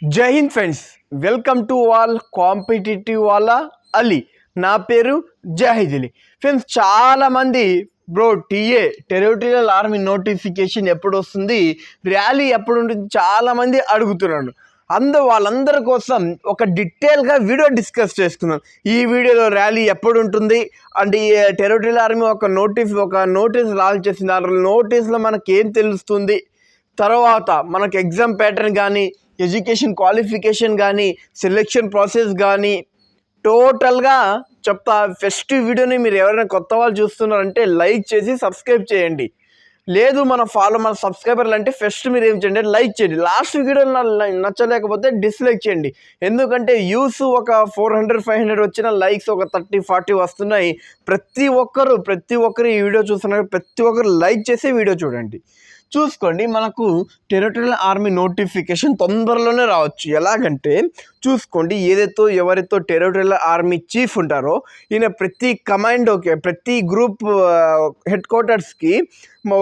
జై Hind friends, welcome to all competitive వాళ్ళ అలీ. నా పేరు జాహిద్ అలీ. ఫ్రెండ్స్, చాలామంది bro TA territorial army notification ఎప్పుడు వస్తుంది, ర్యాలీ ఎప్పుడు ఉంటుంది చాలామంది అడుగుతున్నాడు. వాళ్ళందరి కోసం ఒక డీటెయిల్గా వీడియో డిస్కస్ చేసుకుందాం. ఈ వీడియోలో ర్యాలీ ఎప్పుడు ఉంటుంది అంటే ఈ టెరిటోరియల్ ఆర్మీ ఒక నోటీస్ లాంచ్ చేసింది. ఆ నోటీస్లో మనకి ఏం తెలుస్తుంది, తర్వాత మనకు ఎగ్జామ్ ప్యాటర్న్ కానీ, ఎడ్యుకేషన్ క్వాలిఫికేషన్ కానీ, సెలెక్షన్ ప్రాసెస్ కానీ టోటల్గా చెప్తా. ఫస్ట్ వీడియోని మీరు ఎవరైనా కొత్త వాళ్ళు చూస్తున్నారంటే లైక్ చేసి సబ్స్క్రైబ్ చేయండి. లేదు మన సబ్స్క్రైబర్లు అంటే ఫస్ట్ మీరు ఏం చేయండి, లైక్ చేయండి. లాస్ట్ వీడియో నచ్చలేకపోతే డిస్లైక్ చేయండి. ఎందుకంటే వ్యూస్ ఒక 400-500 వచ్చిన లైక్స్ ఒక 30-40 వస్తున్నాయి. ప్రతి ఒక్కరు ఈ వీడియో చూస్తున్నారు. ప్రతి ఒక్కరు లైక్ చేసి వీడియో చూడండి. చూసుకోండి, మనకు టెరిటోరియల్ ఆర్మీ నోటిఫికేషన్ తొందరలోనే రావచ్చు. ఎలాగంటే చూసుకోండి, ఎవరితో టెరిటోరియల్ ఆర్మీ చీఫ్ ఉంటారో ఈయన ప్రతి కమాండోకి, ప్రతి గ్రూప్ హెడ్ క్వార్టర్స్కి,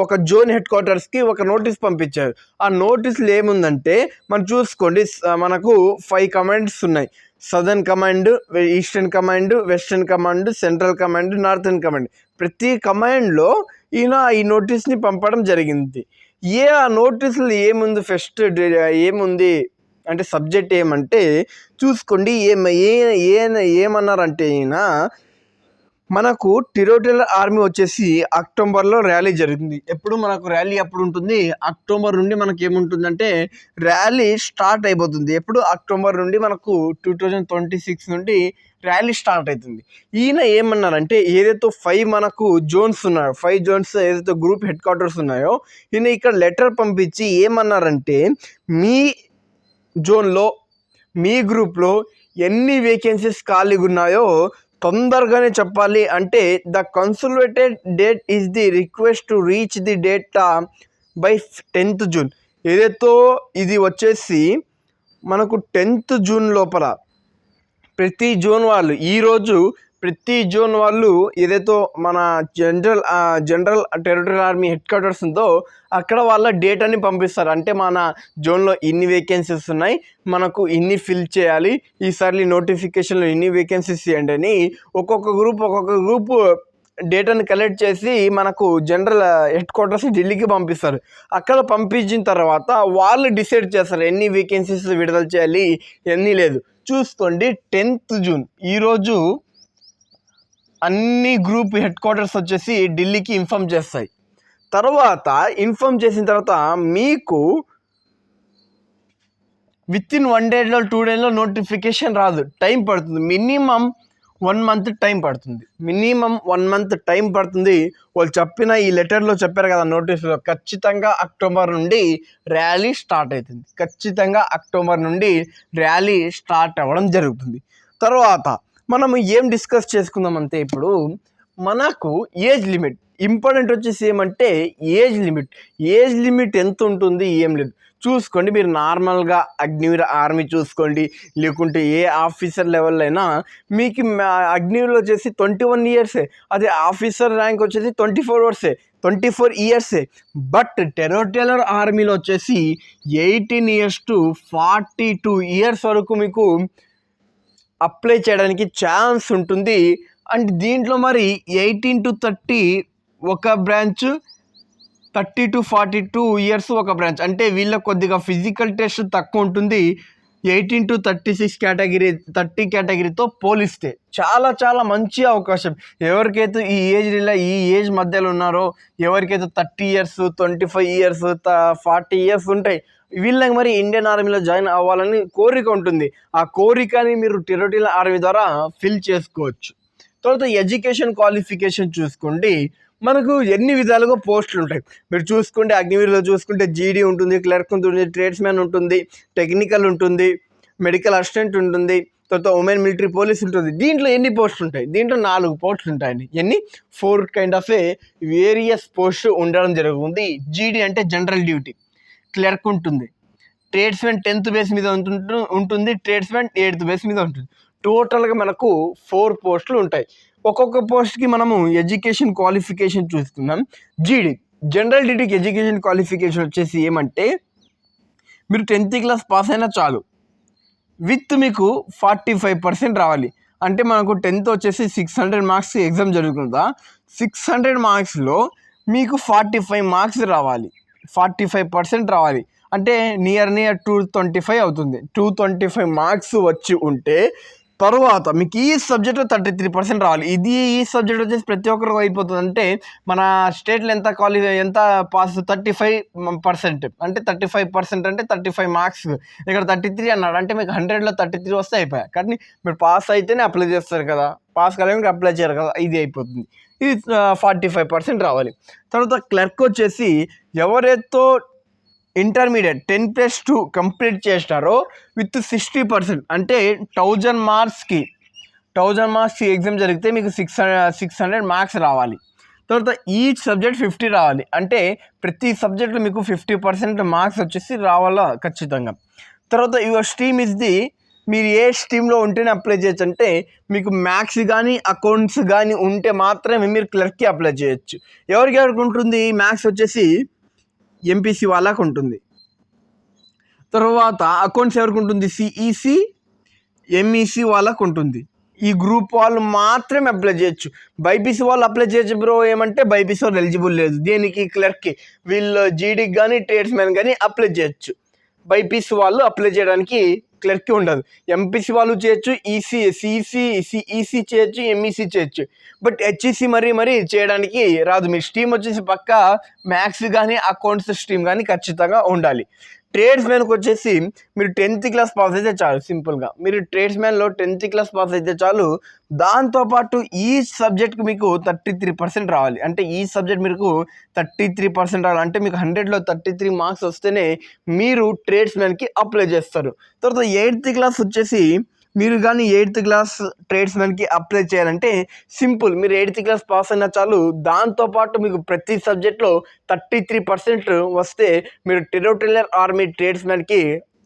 ఒక జోన్ హెడ్ క్వార్టర్స్కి ఒక నోటీస్ పంపించారు. ఆ నోటీసులు ఏముందంటే మనం చూసుకోండి, మనకు 5 కమాండ్స్ ఉన్నాయి. Southern command, eastern command, western command, central command, northern command. ప్రతి కమాండ్లో ఈయన ఈ నోటీస్ని పంపడం జరిగింది. ఆ నోటీసులు ఏముంది అంటే సబ్జెక్ట్ ఏమంటే చూసుకోండి, ఏమన్నారంటే ఈయన మనకు టెరిటోరియల్ ఆర్మీ వచ్చేసి అక్టోబర్లో ర్యాలీ జరుగుతుంది. మనకు ర్యాలీ ఎప్పుడు ఉంటుంది, అక్టోబర్ నుండి మనకి ఏముంటుందంటే ర్యాలీ స్టార్ట్ అయిపోతుంది. అక్టోబర్ నుండి మనకు 2026 నుండి ర్యాలీ స్టార్ట్ అవుతుంది. ఈయన ఏమన్నారంటే ఏదైతే 5 మనకు జోన్స్ ఉన్నాయో, 5 జోన్స్ ఏదైతే గ్రూప్ హెడ్ క్వార్టర్స్ ఉన్నాయో, ఈయన ఇక్కడ లెటర్ పంపించి ఏమన్నారంటే మీ జోన్లో, మీ గ్రూప్లో ఎన్ని వేకెన్సీస్ ఖాళీగా ఉన్నాయో తొందరగానే చెప్పాలి. అంటే the consolidated date is the request to reach the data by 10th June. ఏదైతే ఇది వచ్చేసి మనకు 10th జూన్ లోపల ప్రతి జోన్ వాళ్ళు ఏదైతే మన general territorial army head quarters ఉందో అక్కడ వాళ్ళ డేటాని పంపిస్తారు. అంటే మన జోన్లో ఇన్ని వేకెన్సీస్ ఉన్నాయి, మనకు ఇన్ని ఫిల్ చేయాలి, ఈసారి నోటిఫికేషన్లో ఇన్ని వేకెన్సీస్ ఇవ్వండి అని ఒక్కొక్క గ్రూప్ డేటాని కలెక్ట్ చేసి మనకు జనరల్ హెడ్ క్వార్టర్స్ ఢిల్లీకి పంపిస్తారు. అక్కడ పంపించిన తర్వాత వాళ్ళు డిసైడ్ చేస్తారు ఎన్ని వేకెన్సీస్ విడుదల చేయాలి, ఎన్ని లేదు. చూసుకోండి, 10th జూన్ ఈరోజు అన్ని గ్రూప్ హెడ్ క్వార్టర్స్ వచ్చేసి ఢిల్లీకి ఇన్ఫామ్ చేస్తాయి. ఇన్ఫామ్ చేసిన తర్వాత మీకు with in 1 day 2 days notification రాదు, టైం పడుతుంది. మినిమం 1 month టైం పడుతుంది. వాళ్ళు చెప్పిన ఈ లెటర్లో చెప్పారు కదా, నోటీసులో ఖచ్చితంగా అక్టోబర్ నుండి ర్యాలీ స్టార్ట్ అవుతుంది. స్టార్ట్ అవ్వడం జరుగుతుంది. తర్వాత మనం ఏం డిస్కస్ చేసుకుందామంటే ఇప్పుడు మనకు ఏజ్ లిమిట్ ఇంపార్టెంట్ వచ్చేసి ఏమంటే ఏజ్ లిమిట్ ఎంత ఉంటుంది, ఏం లేదు. చూసుకోండి, మీరు నార్మల్గా అగ్నివీర్ ఆర్మీ చూసుకోండి, లేకుంటే ఏ ఆఫీసర్ లెవెల్ అయినా మీకు అగ్నివీర్లో వచ్చేసి 21 years, అదే ఆఫీసర్ ర్యాంక్ వచ్చేసి 24 years. బట్ టెరిటోరియల్ ఆర్మీలో వచ్చేసి 18 years to 42 years వరకు మీకు అప్లై చేయడానికి ఛాన్స్ ఉంటుంది. అండ్ దీంట్లో మరి 18 to 30 ఒక బ్రాంచ్, 30 to 42 years ఒక బ్రాంచ్. అంటే వీళ్ళకి కొద్దిగా ఫిజికల్ టెస్ట్ తక్కువ ఉంటుంది 18 to 36 కేటగిరీతో పోలిస్తే. చాలా మంచి అవకాశం ఎవరికైతే ఈ ఏజ్ మధ్యలో ఉన్నారో, ఎవరికైతే 30 years, 25 years, 40 years ఉంటాయి, వీళ్ళకి మరి ఇండియన్ ఆర్మీలో జాయిన్ అవ్వాలని కోరిక ఉంటుంది. ఆ కోరికని మీరు టెరిటోరియల్ ఆర్మీ ద్వారా ఫిల్ చేసుకోవచ్చు. తర్వాత ఎడ్యుకేషన్ క్వాలిఫికేషన్ చూసుకోండి, మనకు ఎన్ని విధాలుగా పోస్టులు ఉంటాయి. మీరు చూసుకుంటే అగ్నివీర్లో చూసుకుంటే జీడీ ఉంటుంది, క్లర్క్ ఉంటుంది, ట్రేడ్స్మెన్ ఉంటుంది, టెక్నికల్ ఉంటుంది, మెడికల్ అసిస్టెంట్ ఉంటుంది, తర్వాత ఉమెన్ మిలిటరీ పోలీస్ ఉంటుంది. దీంట్లో ఎన్ని పోస్టులు ఉంటాయి? దీంట్లో 4 పోస్టులు ఉంటాయండి. 4 kind of వేరియస్ పోస్ట్ ఉండడం జరుగుతుంది. జీడీ అంటే జనరల్ డ్యూటీ, క్లర్క్ ఉంటుంది, ట్రేడ్స్మెన్ 10th బేస్ మీద ఉంటుంది, ట్రేడ్స్మెన్ 8th బేస్ మీద ఉంటుంది. టోటల్గా మనకు 4 పోస్టులు ఉంటాయి. ఒక్కొక్క పోస్ట్కి మనము ఎడ్యుకేషన్ క్వాలిఫికేషన్ చూస్తున్నాం. జీడీ జనరల్ డ్యూటీకి ఎడ్యుకేషన్ క్వాలిఫికేషన్ వచ్చేసి ఏమంటే మీరు 10th class పాస్ అయినా చాలు, విత్ మీకు 45% రావాలి. అంటే మనకు 10th వచ్చేసి 600 మార్క్స్ ఎగ్జామ్ జరుగుతుందా, 600 మార్క్స్లో మీకు 45 మార్క్స్ రావాలి, 45% రావాలి. అంటే నియర్ 225 అవుతుంది. 225 మార్క్స్ వచ్చి ఉంటే తర్వాత మీకు ఈ సబ్జెక్ట్లో 33% రావాలి. ఈ సబ్జెక్ట్ వచ్చేసి ప్రతి ఒక్కరికి అయిపోతుంది. అంటే మన స్టేట్లో ఎంత పాస్ 35%, అంటే 35% అంటే 35 మార్క్స్. ఇక్కడ 33 అన్నాడు అంటే మీకు 100లో 33 వస్తే అయిపోయాయి. కానీ మీరు పాస్ అయితేనే అప్లై చేస్తారు కదా, పాస్ కాలేక అప్లై చేయరు కదా, ఇది అయిపోతుంది. ఇది 45% రావాలి. తర్వాత క్లర్క్ వచ్చేసి ఎవరైతే ఇంటర్మీడియట్ 10+2 కంప్లీట్ చేస్తారో విత్ 60%, అంటే 1000 మార్క్స్కి ఎగ్జామ్ జరిగితే మీకు 600 మార్క్స్ రావాలి. తర్వాత ఈచ్ సబ్జెక్ట్ 50 రావాలి. అంటే ప్రతి సబ్జెక్ట్లో మీకు 50% మార్క్స్ వచ్చేసి రావాలా ఖచ్చితంగా. తర్వాత యువర్ స్ట్రీమ్ ఇస్ ది, మీరు ఏ స్ట్రీమ్లో ఉంటేనే అప్లై చేయొచ్చు. అంటే మీకు మ్యాథ్స్ కానీ అకౌంట్స్ కానీ ఉంటే మాత్రమే మీరు క్లర్క్కి అప్లై చేయొచ్చు. ఎవరికి ఉంటుంది మ్యాథ్స్ వచ్చేసి ఎంపీసీ వాళ్ళకు ఉంటుంది. తర్వాత అకౌంట్స్ ఎవరికి ఉంటుంది, సిఈసి ఎంఈసి వాళ్ళకు ఉంటుంది. ఈ గ్రూప్ వాళ్ళు మాత్రమే అప్లై చేయొచ్చు. బైపీసీ వాళ్ళు అప్లై చేయొచ్చు బ్రో, ఏమంటే బైపీసీ వాళ్ళు ఎలిజిబుల్ లేదు దేనికి, క్లర్క్కి. వీళ్ళు జీడీకి కానీ ట్రేడ్స్మెన్ కానీ అప్లై చేయొచ్చు. బైపీసీ వాళ్ళు అప్లై చేయడానికి క్లర్క్కి ఉండదు. ఎంపీసీ వాళ్ళు చేయొచ్చు, సిఈసి చేయొచ్చు, ఎంఈసి చేయొచ్చు. బట్ హెచ్ఈసి మరీ చేయడానికి రాదు. మీ స్ట్రీమ్ వచ్చేసి పక్కా మ్యాథ్స్ కానీ అకౌంట్స్ స్ట్రీమ్ కానీ ఖచ్చితంగా ఉండాలి. ట్రేడ్స్మెన్కి వచ్చేసి మీరు 10th క్లాస్ పాస్ అయితే చాలు. సింపుల్గా మీరు ట్రేడ్స్మెన్లో 10th క్లాస్ పాస్ అయితే చాలు. దాంతోపాటు ఈ సబ్జెక్ట్కి మీకు 33% రావాలి. అంటే ఈ సబ్జెక్ట్ మీకు 33% రావాలి. అంటే మీకు 100లో 33 మార్క్స్ వస్తేనే మీరు ట్రేడ్స్మెన్కి అప్లై చేస్తారు. తర్వాత 8th క్లాస్ వచ్చేసి మీరు కానీ 8th క్లాస్ ట్రేడ్స్మెన్కి అప్లై చేయాలంటే సింపుల్, మీరు 8th క్లాస్ పాస్ అయినా చాలు. దాంతోపాటు మీకు ప్రతి సబ్జెక్ట్లో 33% వస్తే మీరు టెరిటోరియల్ ఆర్మీ ట్రేడ్స్మెన్కి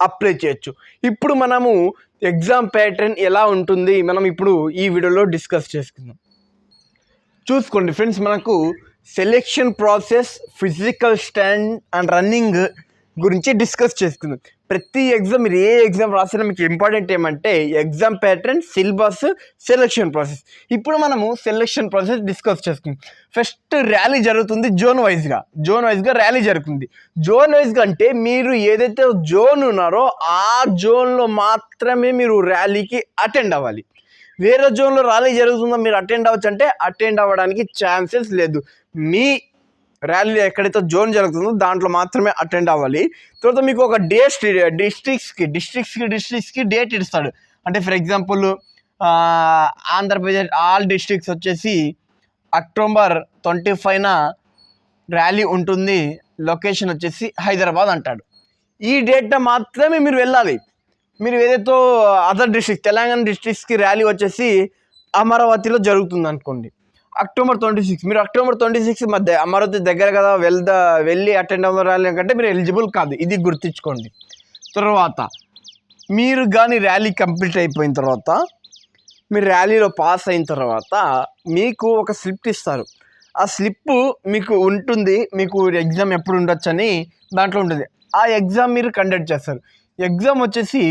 అప్లై చేయొచ్చు. ఇప్పుడు మనము ఎగ్జామ్ ప్యాటర్న్ ఎలా ఉంటుంది మనం ఇప్పుడు ఈ వీడియోలో డిస్కస్ చేసుకుందాం. చూసుకోండి ఫ్రెండ్స్, మనకు selection process, physical stand and running గురించి డిస్కస్ చేసుకుందాం. ప్రతి ఎగ్జామ్ మీరు ఏ ఎగ్జామ్ రాసినా మీకు ఇంపార్టెంట్ ఏమంటే exam pattern, syllabus, selection process. ఇప్పుడు మనము సెలెక్షన్ ప్రాసెస్ డిస్కస్ చేసుకుందాం. ఫస్ట్ ర్యాలీ జరుగుతుంది జోన్ వైజ్గా ర్యాలీ జరుగుతుంది. జోన్ వైజ్గా అంటే మీరు ఏదైతే జోన్ ఉన్నారో ఆ జోన్లో మాత్రమే మీరు ర్యాలీకి అటెండ్ అవ్వాలి. వేరే జోన్లో ర్యాలీ జరుగుతుందో మీరు అటెండ్ అవ్వచ్చు అంటే అటెండ్ అవ్వడానికి ఛాన్సెస్ లేదు. మీ ర్యాలీ ఎక్కడైతే జోన్ జరుగుతుందో దాంట్లో మాత్రమే అటెండ్ అవ్వాలి. తర్వాత మీకు ఒక డిస్ట్రిక్ట్స్కి డేట్ ఇస్తాడు. అంటే for example Andhra Pradesh all districts వచ్చేసి October 25న ర్యాలీ ఉంటుంది, లొకేషన్ వచ్చేసి హైదరాబాద్ అంటాడు. ఈ డేట్న మాత్రమే మీరు వెళ్ళాలి. మీరు ఏదైతే అదర్ డిస్ట్రిక్ట్ తెలంగాణ డిస్ట్రిక్ట్స్కి ర్యాలీ వచ్చేసి అమరావతిలో జరుగుతుంది అనుకోండి, October 26, మీరు October 26 మధ్య అమరావతి దగ్గర కదా వెళ్ళి అటెండ్ అవ్వాలి అంటే మీరు ఎలిజిబుల్ కాదు, ఇది గుర్తుంచుకోండి. తర్వాత మీరు కానీ ర్యాలీ కంప్లీట్ అయిపోయిన తర్వాత, మీరు ర్యాలీలో పాస్ అయిన తర్వాత మీకు ఒక స్లిప్ ఇస్తారు. ఆ స్లిప్ మీకు ఉంటుంది, మీకు ఎగ్జామ్ ఎప్పుడు ఉండొచ్చు అని దాంట్లో ఉంటుంది. ఆ ఎగ్జామ్ మీరు కండక్ట్ చేస్తారు. ఎగ్జామ్ వచ్చేసి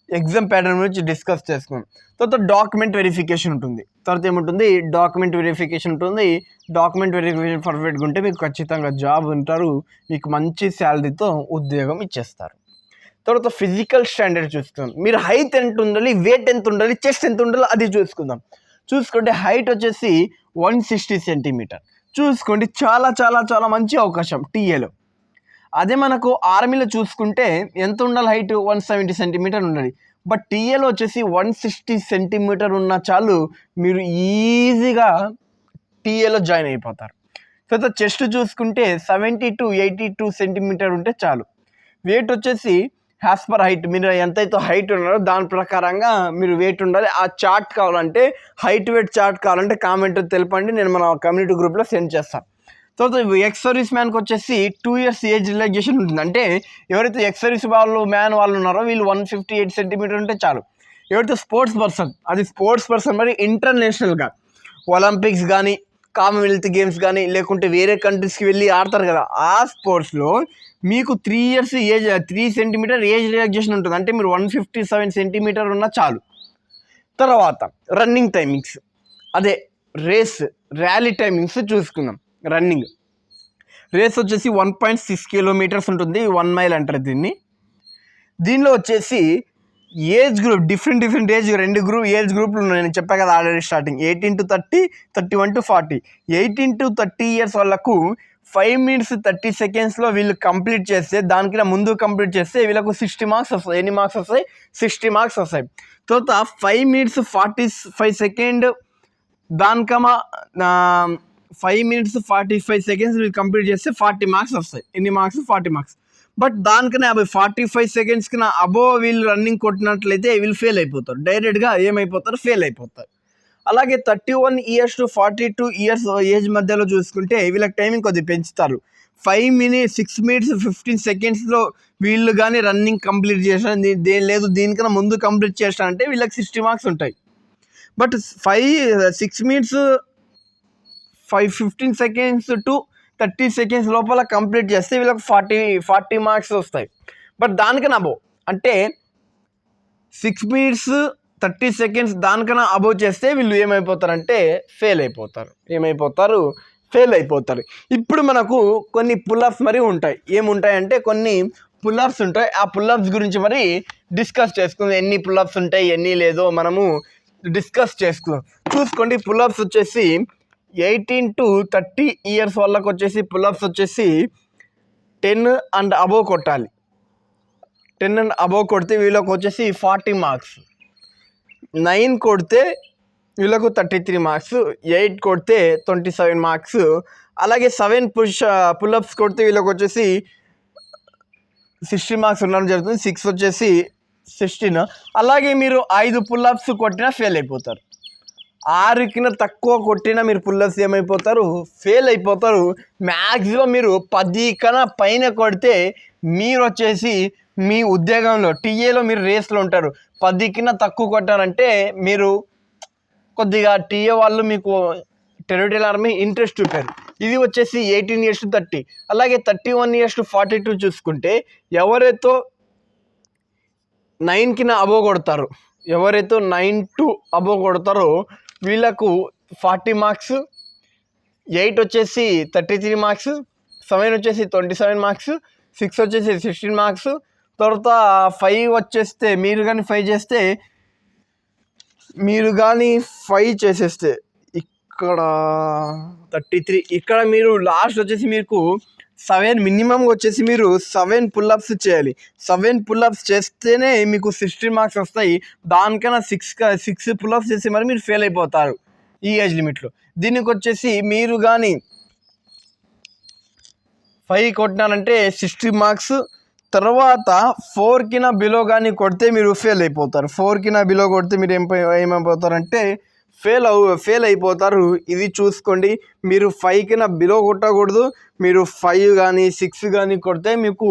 ఎగ్జామ్ ప్యాటర్న్ గురించి డిస్కస్ చేసుకున్నాం. తర్వాత డాక్యుమెంట్ వెరిఫికేషన్ ఉంటుంది. తర్వాత ఏముంటుంది, డాక్యుమెంట్ వెరిఫికేషన్ పర్ఫెక్ట్గా ఉంటే మీకు ఖచ్చితంగా జాబ్ ఉంటారు, మీకు మంచి శాలరీతో ఉద్యోగం ఇచ్చేస్తారు. తర్వాత ఫిజికల్ స్టాండర్డ్ చూసుకుందాం. మీరు హైట్ ఎంత ఉండాలి, వెయిట్ ఎంత ఉండాలి, చెస్ట్ ఎంత ఉండాలి అది చూసుకుందాం. చూసుకుంటే హైట్ వచ్చేసి 160 సెంటీమీటర్ చూసుకోండి, చాలా చాలా చాలా మంచి అవకాశం టీఏలో. అదే మనకు ఆర్మీలో చూసుకుంటే ఎంత ఉండాలి, హైట్ 170 సెంటీమీటర్ ఉండాలి. బట్ టీఏలో వచ్చేసి 160 సెంటీమీటర్ ఉన్న చాలు, మీరు ఈజీగా టీఏలో జాయిన్ అయిపోతారు. తర్వాత చెస్ట్ చూసుకుంటే 70 to 82 సెంటీమీటర్ ఉంటే చాలు. వెయిట్ వచ్చేసి యాజ్ పర్ హైట్, మీరు ఎంతైతే హైట్ ఉన్నారో దాని ప్రకారంగా మీరు వెయిట్ ఉండాలి. ఆ చార్ట్ కావాలంటే, హైట్ వెయిట్ చార్ట్ కావాలంటే కామెంట్ తెలపండి, నేను మన కమ్యూనిటీ గ్రూప్లో సెండ్ చేస్తాను. తర్వాత ఎక్స్ సర్వీస్ మ్యాన్కి వచ్చేసి 2 years ఏజ్ రిలాక్సేషన్ ఉంటుంది. అంటే ఎవరైతే ఎక్స్ సర్వీస్ వాళ్ళు ఉన్నారో వీళ్ళు 158 సెంటీమీటర్ ఉంటే చాలు. ఎవరైతే స్పోర్ట్స్ పర్సన్ మరి ఇంటర్నేషనల్గా ఒలింపిక్స్ కానీ, కామన్వెల్త్ గేమ్స్ కానీ, లేకుంటే వేరే కంట్రీస్కి వెళ్ళి ఆడతారు కదా, ఆ స్పోర్ట్స్లో మీకు 3 years age 3 centimetre age relaxation ఉంటుంది. అంటే మీరు 157 సెంటీమీటర్ ఉన్నా చాలు. తర్వాత రన్నింగ్ టైమింగ్స్, అదే ర్యాలీ టైమింగ్స్ చూసుకుందాం. రన్నింగ్ రేస్ వచ్చేసి 1.6 kilometers ఉంటుంది, 1 mile అంటారు దీన్ని. దీనిలో వచ్చేసి ఏజ్ గ్రూప్ డిఫరెంట్ ఏజ్ గ్రూప్లు ఉన్నాయి. నేను చెప్పా కదా already starting 18 to 30, 31 to 40. 18 to 30 years వాళ్ళకు 5 minutes 30 secondsలో వీళ్ళు కంప్లీట్ చేస్తే, దానికన్నా ముందు కంప్లీట్ చేస్తే వీళ్ళకు 60 marks వస్తాయి. ఎన్ని మార్క్స్ వస్తాయి? 60 marks వస్తాయి. తర్వాత 5 minutes 45 seconds దానికన్నా 5 minutes 45 seconds వీళ్ళు కంప్లీట్ చేస్తే 40 marks వస్తాయి. ఎన్ని మార్క్స్? 40 marks. బట్ దానికన్నా 45 seconds కన్నా అబోవ్ వీళ్ళు రన్నింగ్ కొట్టినట్లయితే వీళ్ళు ఫెయిల్ అయిపోతారు. డైరెక్ట్గా ఏమైపోతారు? ఫెయిల్ అయిపోతారు. అలాగే 31 years to 42 years ఏజ్ మధ్యలో చూసుకుంటే వీళ్ళకి టైమింగ్ కొద్దిగా పెంచుతారు. 6 minutes 15 secondsలో వీళ్ళు కానీ రన్నింగ్ కంప్లీట్ చేసిన లేదు, దీనికన్నా ముందు కంప్లీట్ చేస్తారంటే వీళ్ళకి 60 marks ఉంటాయి. But 6 minutes 15 seconds to 30 seconds లోపల కంప్లీట్ చేస్తే వీళ్ళకి 40 marks వస్తాయి. బట్ దానికన్నా అబోవ్ అంటే 6 minutes 30 seconds దానికన్నా అబోవ్ చేస్తే వీళ్ళు ఏమైపోతారంటే ఫెయిల్ అయిపోతారు. ఇప్పుడు మనకు కొన్ని పుల్అప్స్ మరి ఉంటాయి. ఏముంటాయంటే కొన్ని పుల్అప్స్ ఉంటాయి. ఆ పుల్అప్స్ గురించి మరి డిస్కస్ చేసుకుందాం. ఎన్ని పుల్అప్స్ ఉంటాయి, ఎన్ని లేదో మనము డిస్కస్ చేసుకుందాం. చూసుకోండి, పుల్అప్స్ వచ్చేసి 18 to 30 years వాళ్ళకి వచ్చేసి పుల్అప్స్ వచ్చేసి 10 and above కొట్టాలి. 10 and above కొడితే వీళ్ళకి వచ్చేసి 40 marks. 9 కొడితే వీళ్ళకు 33 marks. 8 కొడితే 27 marks. అలాగే 7 పుల్అప్స్ కొడితే వీళ్ళకి వచ్చేసి 60 marks ఉండడం జరుగుతుంది. 6 వచ్చేసి 16. అలాగే మీరు 5 పుల్అప్స్ కొట్టినా ఫెయిల్ అయిపోతారు. 6 తక్కువ కొట్టినా మీరు పుల్అప్స్ ఏమైపోతారు? ఫెయిల్ అయిపోతారు. మ్యాక్సిమం మీరు 10 కన్నా పైన కొడితే మీరు వచ్చేసి మీ ఉద్యోగంలో టీఏలో మీరు రేస్లో ఉంటారు. 10 కన్నా తక్కువ కొట్టారంటే మీరు కొద్దిగా టీఏ వాళ్ళు మీకు టెరిటరియల్ ఆర్మీ ఇంట్రెస్ట్ చూపారు. ఇది వచ్చేసి 18 years to 30. అలాగే 31 years to 42 చూసుకుంటే ఎవరైతే 9 కన్నా అబోవ్ కొడతారో, 9 to above కొడతారో వీళ్ళకు 40 marks. 8 వచ్చేసి 33 marks. 7 వచ్చేసి 27 marks. 6 వచ్చేసి 16 marks. తర్వాత 5 వచ్చేస్తే మీరు కానీ 5 చేసేస్తే ఇక్కడ 33. ఇక్కడ మీరు లాస్ట్ వచ్చేసి మీకు 7 మినిమం వచ్చేసి మీరు 7 పుల్అప్స్ చేయాలి. 7 పుల్అప్స్ చేస్తేనే మీకు 60 marks వస్తాయి. దానికన్నా 6 పుల్అప్స్ చేసి మరి మీరు ఫెయిల్ అయిపోతారు ఈ ఏజ్ లిమిట్లో. దీనికి వచ్చేసి మీరు కానీ 5 కొట్టినారంటే 60 marks. తర్వాత 4 కినా బిలో కానీ కొడితే మీరు ఫెయిల్ అయిపోతారు. 4 కినా బిలో కొడితే మీరు ఏమైపోతారంటే ఫెయిల్ అయిపోతారు. ఇది చూసుకోండి, మీరు 5 కినా బిలో కొట్టకూడదు. మీరు 5 కానీ 6 కానీ కొడితే మీకు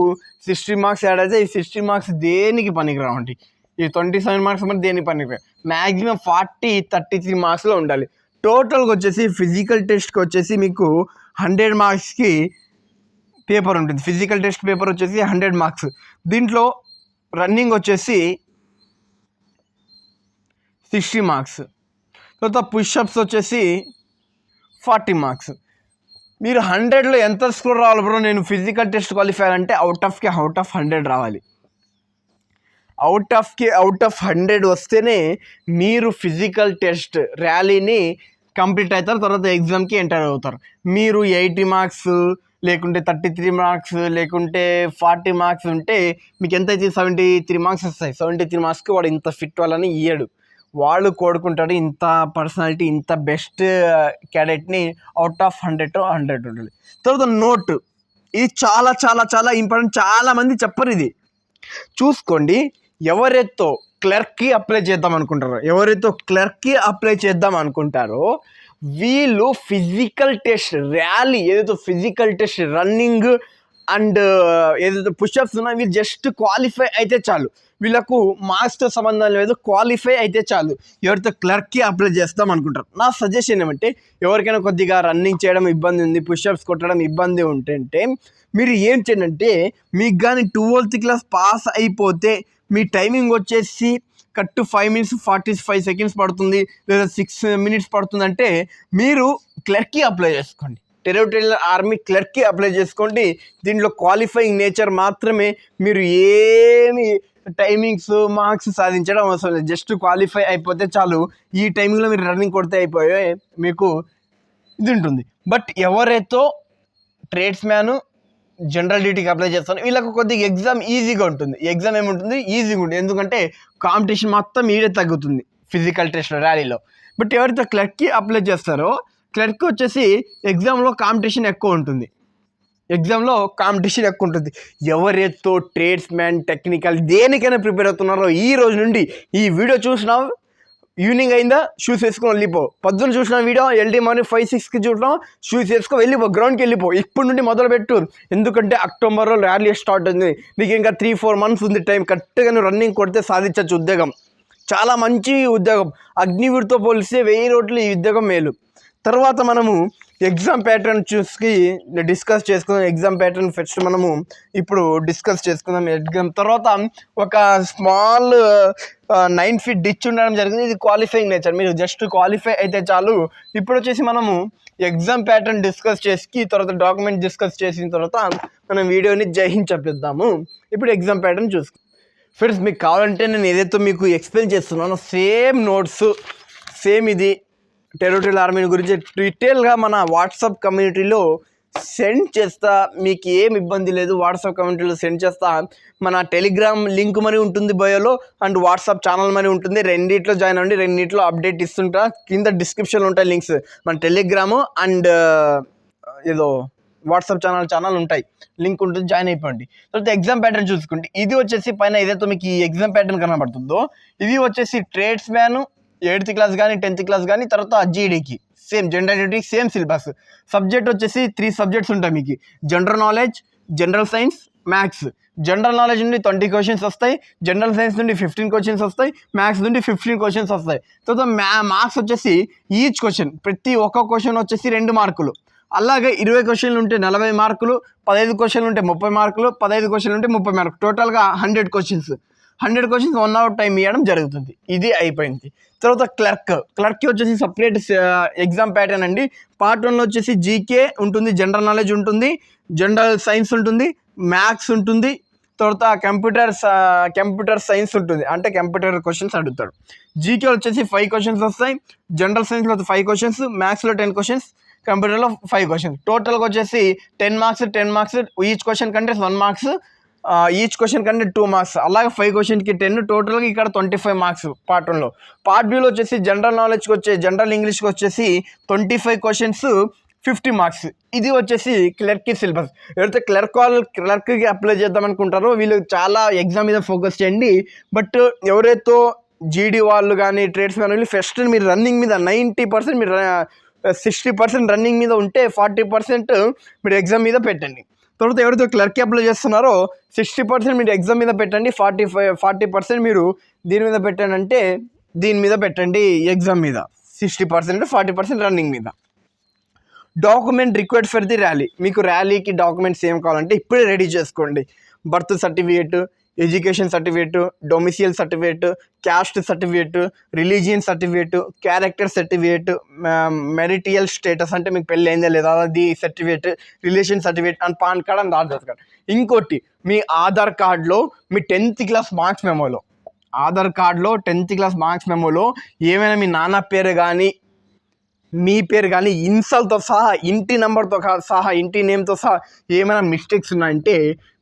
60 marks యాడ్ అయితే ఈ 60 marks దేనికి పనికిరావండి. ఈ 27 marks మరి దేనికి పనికిరావు. మ్యాక్సిమం 33 marksలో ఉండాలి. టోటల్గా వచ్చేసి ఫిజికల్ టెస్ట్కి వచ్చేసి మీకు 100 marksకి పేపర్ ఉంటుంది. ఫిజికల్ టెస్ట్ పేపర్ వచ్చేసి 100 marks. దీంట్లో రన్నింగ్ వచ్చేసి 60 marks. తర్వాత పుషప్స్ వచ్చేసి 40 marks. మీరు 100లో ఎంత స్కోర్ రావాలి బ్రో? నేను ఫిజికల్ టెస్ట్ క్వాలిఫై అంటే అవుట్ ఆఫ్ 100 రావాలి. అవుట్ ఆఫ్ 100 వస్తేనే మీరు ఫిజికల్ టెస్ట్ ర్యాలీని కంప్లీట్ అవుతారు. తర్వాత ఎగ్జామ్కి ఎంటర్ అవుతారు. మీరు 80 marks లేకుంటే 33 marks లేకుంటే 40 marks ఉంటే మీకు ఎంత అయితే 73 marks వస్తాయి. 73 marksకి వాడు ఇంత ఫిట్ వాళ్ళని ఇయ్యడు. వాళ్ళు కోరుకుంటాడు ఇంత పర్సనాలిటీ, ఇంత బెస్ట్ క్యాడెట్ని అవుట్ ఆఫ్ 100 ఉండాలి. తర్వాత నోట్, ఇది చాలా చాలా చాలా ఇంపార్టెంట్. చాలామంది చెప్పరు ఇది. చూసుకోండి, ఎవరైతే క్లర్క్కి అప్లై చేద్దాం అనుకుంటారో వీళ్ళు ఫిజికల్ టెస్ట్ ర్యాలీ ఏదైతే ఫిజికల్ టెస్ట్ రన్నింగ్ అండ్ ఏదైతే పుషప్స్ ఉన్నాయో వీళ్ళు జస్ట్ క్వాలిఫై అయితే చాలు, వీళ్ళకు మార్క్స్తో సంబంధం లేదు, క్వాలిఫై అయితే చాలు ఎవరితో క్లర్క్కి అప్లై చేస్తాం అనుకుంటారు. నా సజెషన్ ఏమంటే ఎవరికైనా కొద్దిగా రన్నింగ్ చేయడం ఇబ్బంది ఉంది, పుషప్స్ కొట్టడం ఇబ్బంది ఉంటే మీరు ఏం చేయండి అంటే, మీకు కానీ 12th క్లాస్ పాస్ అయిపోతే మీ టైమింగ్ వచ్చేసి కరెక్ట్ 5 minutes 45 seconds పడుతుంది లేదా 6 minutes పడుతుంది అంటే మీరు క్లర్క్కి అప్లై చేసుకోండి, టెరిటోరియల్ ఆర్మీ క్లర్క్కి అప్లై చేసుకోండి. దీంట్లో క్వాలిఫైయింగ్ నేచర్ మాత్రమే, మీరు ఏమి టైమింగ్స్ మార్క్స్ సాధించడం అవసరం లేదు, జస్ట్ క్వాలిఫై అయిపోతే చాలు. ఈ టైమింగ్లో మీరు రన్నింగ్ కొడితే అయిపోయే మీకు ఇది ఉంటుంది. బట్ ఎవరైతే ట్రేడ్స్ మ్యాను జనరల్ డ్యూటీకి అప్లై చేస్తాను వీళ్ళకు కొద్దిగా ఎగ్జామ్ ఈజీగా ఉంటుంది. ఎగ్జామ్ ఏముంటుంది, ఈజీగా ఉంటుంది, ఎందుకంటే కాంపిటీషన్ మొత్తం ఈడే తగ్గుతుంది ఫిజికల్ టెస్ట్ ర్యాలీలో. బట్ ఎవరైతే క్లర్క్కి అప్లై చేస్తారో క్లర్క్ వచ్చేసి ఎగ్జామ్లో కాంపిటీషన్ ఎక్కువ ఉంటుంది, ఎవరైతే ట్రేడ్స్ మ్యాన్ టెక్నికల్ దేనికైనా ప్రిపేర్ అవుతున్నారో ఈ రోజు నుండి ఈ వీడియో చూసినావు, ఈవినింగ్ అయిందా షూస్ వేసుకొని వెళ్ళిపో, పొద్దున్న చూసిన వీడియో ఎల్డీ మార్నింగ్ 5-6కి చూసినాం షూస్ వేసుకో వెళ్ళిపో, గ్రౌండ్కి వెళ్ళిపో, ఇప్పటి నుండి మొదలుపెట్టు. ఎందుకంటే అక్టోబర్లో ర్యాలీ స్టార్ట్ ఉంది, నీకు ఇంకా 3-4 months ఉంది టైం, కరెక్ట్గా నువ్వు రన్నింగ్ కొడితే సాధించవచ్చు ఉద్యోగం, చాలా మంచి ఉద్యోగం. అగ్నివీర్తో పోలిస్తే 1000 రోట్లు ఈ ఉద్యోగం మేలు. తర్వాత మనము ఎగ్జామ్ ప్యాటర్న్ చూసి డిస్కస్ చేసుకుందాం. ఎగ్జామ్ ప్యాటర్న్ ఫస్ట్ మనము ఇప్పుడు డిస్కస్ చేసుకుందాం. ఎగ్జామ్ తర్వాత ఒక స్మాల్ 9 feet డిచ్ ఉండడం జరిగింది, ఇది క్వాలిఫైయింగ్ నేచర్, మీరు జస్ట్ క్వాలిఫై అయితే చాలు. ఇప్పుడు వచ్చేసి మనము ఎగ్జామ్ ప్యాటర్న్ డిస్కస్ చేసి తర్వాత డాక్యుమెంట్ డిస్కస్ చేసిన తర్వాత మనం వీడియోని చెప్పిద్దాము. ఇప్పుడు ఎగ్జామ్ ప్యాటర్న్ చూసుకుందాం. ఫ్రెండ్స్ మీకు కావాలంటే నేను ఏదైతే మీకు ఎక్స్ప్లెయిన్ చేస్తున్నానో సేమ్ నోట్స్ సేమ్ ఇది టెరిటోరియల్ ఆర్మీ గురించి డీటెయిల్గా మన వాట్సాప్ కమ్యూనిటీలో సెండ్ చేస్తా, మీకు ఏం ఇబ్బంది లేదు, వాట్సాప్ కమ్యూనిటీలో సెండ్ చేస్తా. మన టెలిగ్రామ్ లింక్ మరి ఉంటుంది బయోలో, అండ్ వాట్సాప్ ఛానల్ మరి ఉంటుంది, రెండిట్లో జాయిన్ అవ్వండి, రెండిట్లో అప్డేట్ ఇస్తుంటా. కింద డిస్క్రిప్షన్లో ఉంటాయి లింక్స్, మన టెలిగ్రాము అండ్ ఏదో వాట్సాప్ ఛానల్ ఉంటాయి, లింక్ ఉంటుంది, జాయిన్ అయిపోండి. తర్వాత ఎగ్జామ్ ప్యాటర్న్ చూసుకుంటే ఇది వచ్చేసి పైన ఏదైతే మీకు ఈ ఎగ్జామ్ ప్యాటర్న్ కనబడుతుందో ఇది వచ్చేసి ట్రేడ్స్ మ్యాన్ 8th class కానీ 10th class కానీ తర్వాత జీడీకి సేమ్ జనరల్ డ్యూటీకి సేమ్ సిలబస్. సబ్జెక్ట్ వచ్చేసి 3 subjects ఉంటాయి మీకు, general knowledge, general science, maths. General knowledge నుండి 20 questions వస్తాయి, జనరల్ సైన్స్ నుండి 15 questions వస్తాయి, మ్యాథ్స్ నుండి 15 questions వస్తాయి. తర్వాత మార్క్స్ వచ్చేసి ఈచ్ క్వశ్చన్ ప్రతి ఒక్క క్వశ్చన్ వచ్చేసి 2 marks. అలాగే 20 questions ఉంటే 40 marks, 15 questions ఉంటే 30 marks, 15 questions ఉంటే 30 marks, టోటల్గా 100 questions. 100 questions 1 hour టైం ఇవ్వడం జరుగుతుంది. ఇది అయిపోయింది. తర్వాత క్లర్క్కి వచ్చేసి సపరేట్ ఎగ్జామ్ ప్యాటర్న్ అండి. పార్ట్ 1లో వచ్చేసి జీకే ఉంటుంది, జనరల్ నాలెడ్జ్ ఉంటుంది, జనరల్ సైన్స్ ఉంటుంది, మ్యాథ్స్ ఉంటుంది, తర్వాత కంప్యూటర్ సైన్స్ ఉంటుంది, అంటే కంప్యూటర్ క్వశ్చన్స్ అడుగుతాడు. జీకే వచ్చేసి 5 questions వస్తాయి, జనరల్ సైన్స్లో 5 questions, మ్యాథ్స్లో 10 questions, కంప్యూటర్లో 5 questions. టోటల్గా వచ్చేసి 10 marks, ఈచ్ క్వశ్చన్ కంటే 1 marks, ఈచ్ క్వశ్చన్ కంటే 2 marks, అలాగే 5 questionకి 10, టోటల్గా ఇక్కడ 25 marks పార్ట్ 1లో. పార్ట్ బిలో వచ్చేసి జనరల్ నాలెడ్జ్కి జనరల్ ఇంగ్లీష్కి వచ్చేసి 25 questions 50 marks. ఇది వచ్చేసి క్లర్క్కి సిలబస్. ఎవరైతే క్లర్క్కి అప్లై చేద్దాం అనుకుంటారో వీళ్ళు చాలా ఎగ్జామ్ మీద ఫోకస్ చేయండి. బట్ ఎవరైతే జీడీ వాళ్ళు కానీ ట్రేడ్స్ మ్యాన్ వాళ్ళు ఫస్ట్ మీరు రన్నింగ్ మీద 90% మీరు 60% రన్నింగ్ మీద ఉంటే 40% మీరు ఎగ్జామ్ మీద పెట్టండి. తర్వాత ఎవరైతే క్లర్క్కి అప్లై చేస్తున్నారో 60% మీరు ఎగ్జామ్ మీద పెట్టండి, 40% మీరు దీని మీద పెట్టండి, అంటే దీని మీద పెట్టండి ఎగ్జామ్ మీద, 60% 40% రన్నింగ్ మీద. Document required for the rally, మీకు ర్యాలీకి డాక్యుమెంట్స్ ఏం కావాలంటే ఇప్పుడే రెడీ చేసుకోండి. Birth certificate, education certificate, domicile certificate, caste certificate, religion certificate, character certificate, marital status అంటే మీకు పెళ్ళి అయిందా లేదా అది certificate, relation certificate and PAN card and Aadhaar card. ఇంకోటి మీ ఆధార్ కార్డులో మీ 10th class మార్క్స్ మెమోలో, ఆధార్ కార్డులో 10th class మార్క్స్ మెమోలో ఏమైనా మీ నాన్న పేరు కానీ మీ పేరు కానీ ఇన్సల్తో సహా ఇంటి నెంబర్తో సహా ఇంటి నేమ్తో సహా ఏమైనా మిస్టేక్స్ ఉన్నాయంటే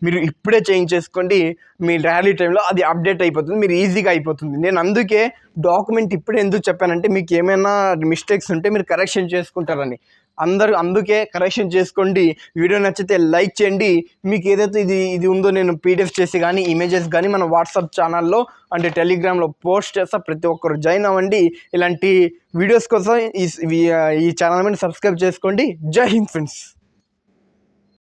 మీరు ఇప్పుడే చేంజ్ చేసుకోండి. మీ ర్యాలీ టైంలో అది అప్డేట్ అయిపోతుంది, మీరు ఈజీగా అయిపోతుంది. నేను అందుకే డాక్యుమెంట్ ఇప్పుడే ఎందుకు చెప్పానంటే మీకు ఏమైనా మిస్టేక్స్ ఉంటే మీరు కరెక్షన్ చేసుకుంటారని. అందుకే కరెక్షన్ చేసుకోండి. వీడియో నచ్చితే లైక్ చేయండి. మీకు ఏదైతే ఇది ఉందో నేను పీడిఎఫ్ చేసి కానీ ఇమేజెస్ కానీ మన వాట్సాప్ ఛానల్లో అంటే టెలిగ్రామ్లో పోస్ట్ చేస్తా, ప్రతి ఒక్కరు జాయిన్ అవ్వండి. ఇలాంటి వీడియోస్ కోసం ఈ ఛానల్ మీద సబ్స్క్రైబ్ చేసుకోండి. జై హింద్ ఫ్రెండ్స్.